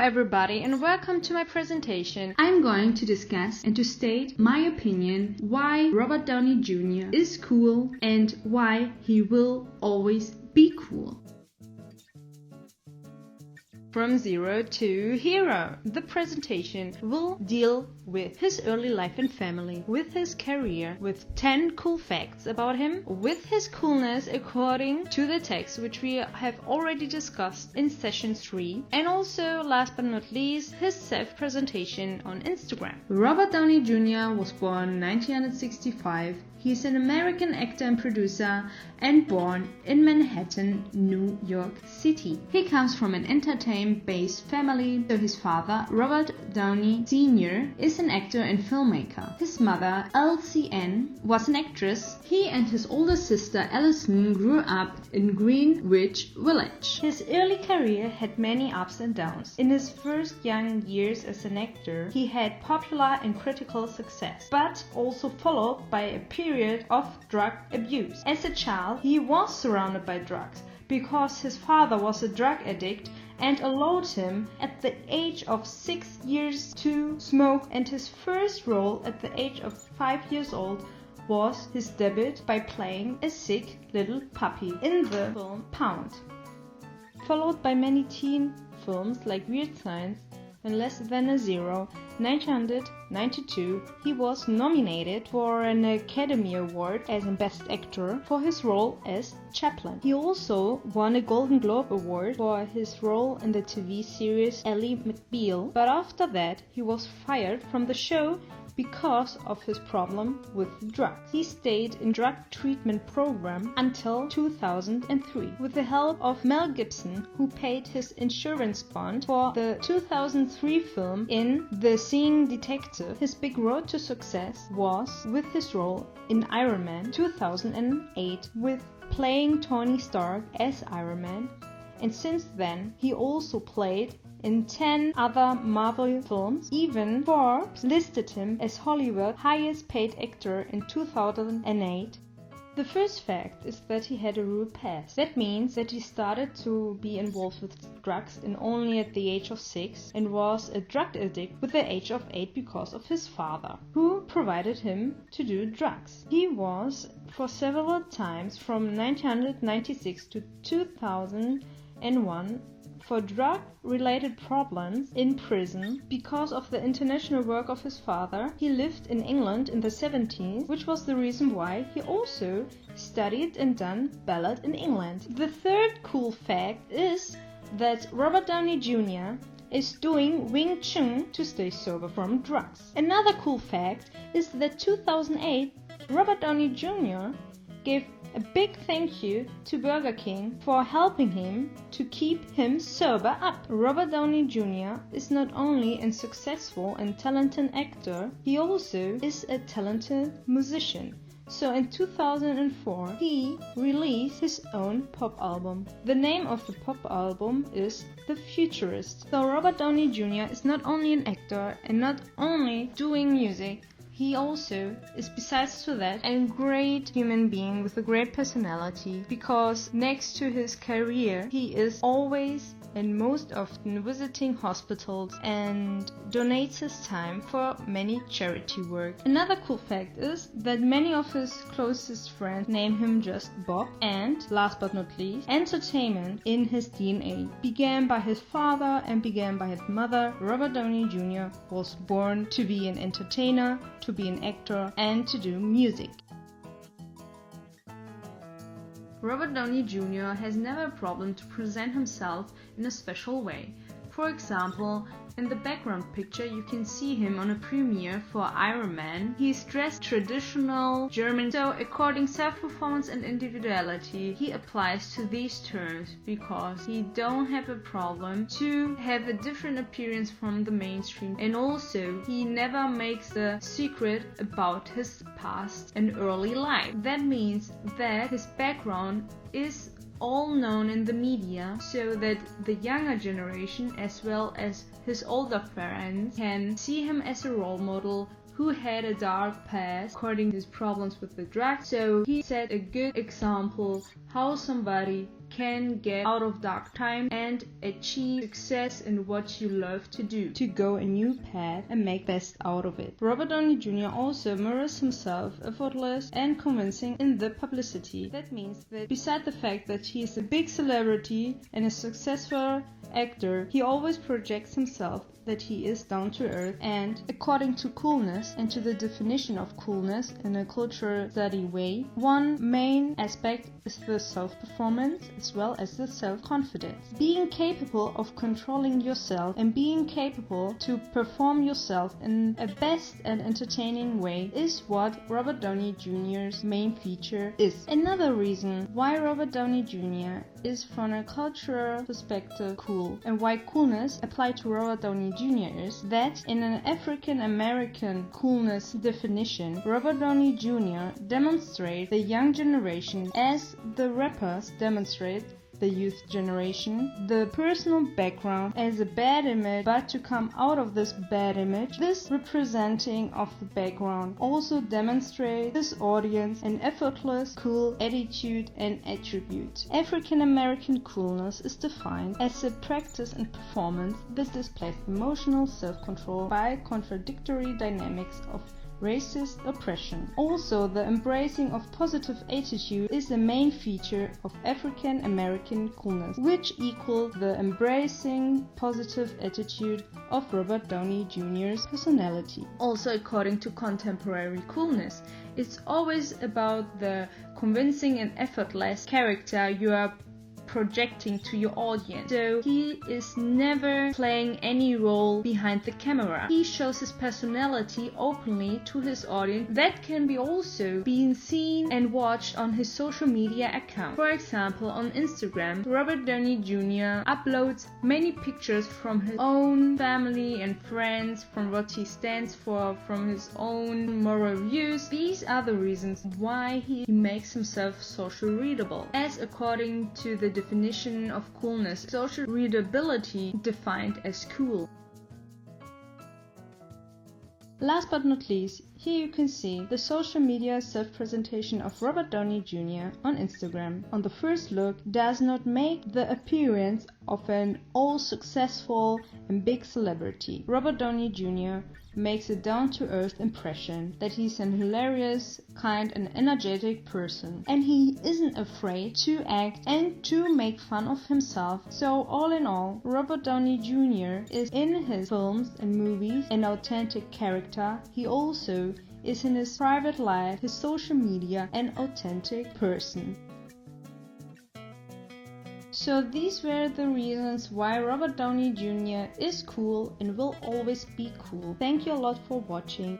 everybody and welcome to my presentation. I'm going to discuss and to state my opinion why Robert Downey Jr. is cool and why he will always be cool. From zero to hero. The presentation will deal with his early life and family, with his career, with 10 cool facts about him, with his coolness according to the text which we have already discussed in session 3, and also, last but not least, his self-presentation on Instagram. Robert Downey Jr. was born 1965. He's an American actor and producer and born in Manhattan, New York City. He comes from an entertainment-based family, so his father, Robert Downey Jr., is an actor and filmmaker. His mother, LCN, was an actress. He and his older sister, Allison, grew up in Greenwich Village. His early career had many ups and downs. In his first young years as an actor, he had popular and critical success, but also followed by a period of drug abuse. As a child, he was surrounded by drugs because his father was a drug addict and allowed him at the age of 6 years to smoke, and his first role at the age of 5 years old was his debut by playing a sick little puppy in the film Pound. Followed by many teen films like Weird Science and Less Than a Zero. 1992, he was nominated for an Academy Award as Best Actor for his role as Chaplin. He also won a Golden Globe Award for his role in the TV series Ally McBeal, but after that he was fired from the show because of his problem with drugs. He stayed in drug treatment program until 2003. With the help of Mel Gibson, who paid his insurance bond for the 2003 film in The Seeing Detective, his big road to success was with his role in Iron Man 2008, with playing Tony Stark as Iron Man, and since then he also played in 10 other Marvel films. Even Forbes listed him as Hollywood's highest paid actor in 2008. The first fact is that he had a rude past. That means that he started to be involved with drugs only at the age of 6 and was a drug addict with the age of 8 because of his father, who provided him to do drugs. He was for several times from 1996 to 2001 for drug-related problems in prison because of the international work of his father. He lived in England in the 70s, which was the reason why he also studied and done ballet in England. The third cool fact is that Robert Downey Jr. is doing Wing Chun to stay sober from drugs. Another cool fact is that 2008, Robert Downey Jr. gave a big thank you to Burger King for helping him to keep him sober up. Robert Downey Jr. is not only a successful and talented actor, he also is a talented musician. So in 2004, he released his own pop album. The name of the pop album is The Futurist. So Robert Downey Jr. is not only an actor and not only doing music, he also is, besides to that, a great human being with a great personality, because next to his career, he is always and most often visiting hospitals and donates his time for many charity work. Another cool fact is that many of his closest friends name him just Bob, and last but not least, entertainment in his DNA. Began by his father and began by his mother, Robert Downey Jr. was born to be an entertainer, to be an actor, and to do music. Robert Downey Jr. has never a problem to present himself in a special way. For example, in the background picture you can see him on a premiere for Iron Man. He's dressed traditional German, so according self-performance and individuality, he applies to these terms because he don't have a problem to have a different appearance from the mainstream, and also he never makes a secret about his past and early life. That means that his background is all known in the media, so that the younger generation as well as his older friends can see him as a role model who had a dark past according to his problems with the drugs. So he set a good example how somebody can get out of dark time and achieve success in what you love to do, to go a new path and make best out of it. Robert Downey Jr. also mirrors himself effortless and convincing in the publicity. That means that beside the fact that he is a big celebrity and a successful actor, he always projects himself that he is down to earth, and according to coolness and to the definition of coolness in a cultural study way, one main aspect is the self-performance as well as the self-confidence. Being capable of controlling yourself and being capable to perform yourself in a best and entertaining way is what Robert Downey Jr.'s main feature is. Another reason why Robert Downey Jr. is from a cultural perspective cool, and why coolness applied to Robert Downey Jr. is that in an African American coolness definition, Robert Downey Jr. demonstrates the young generation as the rappers demonstrate the youth generation, the personal background as a bad image, but to come out of this bad image, this representing of the background also demonstrates this audience an effortless, cool attitude and attribute. African American coolness is defined as a practice and performance that displays emotional self-control by contradictory dynamics of racist oppression. Also, the embracing of positive attitude is the main feature of African American coolness, which equals the embracing positive attitude of Robert Downey Jr.'s personality. Also, according to contemporary coolness, it's always about the convincing and effortless character you are projecting to your audience. So he is never playing any role behind the camera. He shows his personality openly to his audience that can be also being seen and watched on his social media account. For example, on Instagram, Robert Downey Jr. uploads many pictures from his own family and friends, from what he stands for, from his own moral views. These are the reasons why he makes himself social readable. As according to the definition of coolness, social readability defined as cool. Last but not least, here you can see the social media self-presentation of Robert Downey Jr. on Instagram. On the first look, does not make the appearance of an all-successful and big celebrity. Robert Downey Jr. makes a down-to-earth impression that he's an hilarious, kind and energetic person, and he isn't afraid to act and to make fun of himself. So all in all, Robert Downey Jr. is in his films and movies an authentic character. He also is in his private life, his social media, an authentic person. So these were the reasons why Robert Downey Jr. is cool and will always be cool. Thank you a lot for watching.